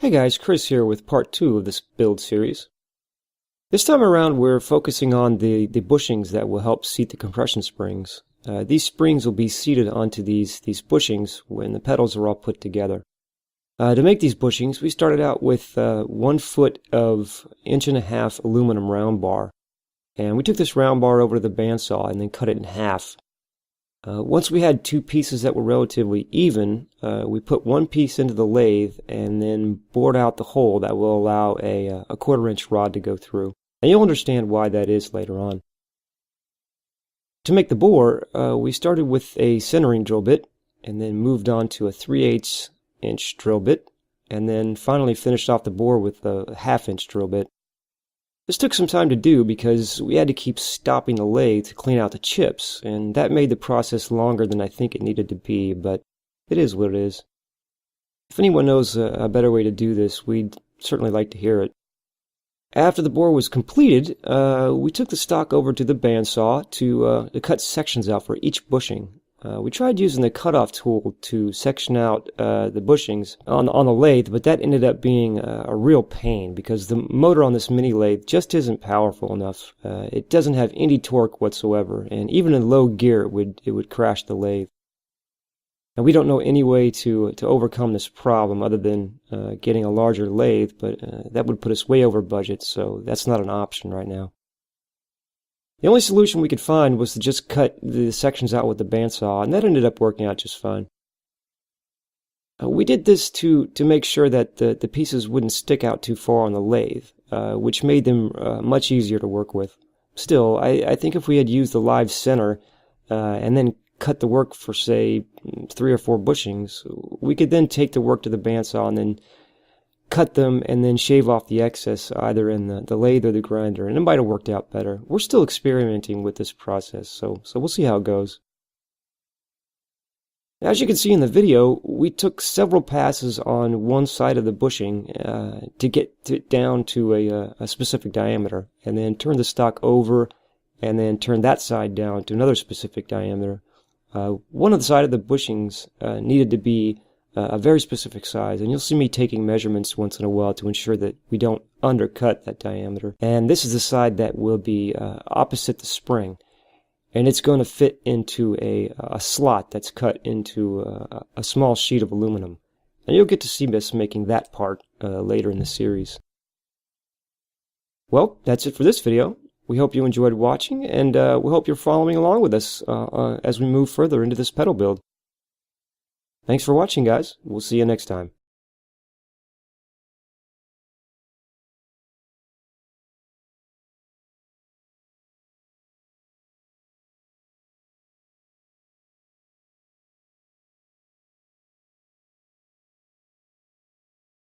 Hey guys, Chris here with part 2 of this build series. This time around we're focusing on the bushings that will help seat the compression springs. These springs will be seated onto these bushings when the pedals are all put together. To make these bushings, we started out with 1 foot of 1.5 inch aluminum round bar. And we took this round bar over to the bandsaw and then cut it in half. Once we had 2 pieces that were relatively even, we put 1 piece into the lathe and then bored out the hole that will allow a 1/4 inch rod to go through. And you'll understand why that is later on. To make the bore, we started with a centering drill bit and then moved on to a 3/8 inch drill bit and then finally finished off the bore with a 1/2 inch drill bit. This took some time to do because we had to keep stopping the lathe to clean out the chips, and that made the process longer than I think it needed to be, but it is what it is. If anyone knows a better way to do this, we'd certainly like to hear it. After the bore was completed, we took the stock over to the bandsaw to cut sections out for each bushing. We tried using the cutoff tool to section out the bushings on the lathe, but that ended up being a real pain because the motor on this mini lathe just isn't powerful enough. It doesn't have any torque whatsoever, and even in low gear it would crash the lathe. And we don't know any way to overcome this problem other than getting a larger lathe, but that would put us way over budget, so that's not an option right now. The only solution we could find was to just cut the sections out with the bandsaw, and that ended up working out just fine. We did this to make sure that the pieces wouldn't stick out too far on the lathe, which made them much easier to work with. Still, I think if we had used the live center and then cut the work for, say, 3 or 4 bushings, we could then take the work to the bandsaw and then cut them and then shave off the excess either in the lathe or the grinder, and it might have worked out better. We're still experimenting with this process, so we'll see how it goes. As you can see in the video, we took several passes on one side of the bushing to get it down to a specific diameter, and then turn the stock over and then turn that side down to another specific diameter. One of the side of the bushings needed to be a very specific size, and you'll see me taking measurements once in a while to ensure that we don't undercut that diameter. And this is the side that will be opposite the spring, and it's going to fit into a slot that's cut into a small sheet of aluminum. And you'll get to see us making that part later in the series. Well, that's it for this video. We hope you enjoyed watching, and we hope you're following along with us as we move further into this pedal build. Thanks for watching, guys. We'll see you next time.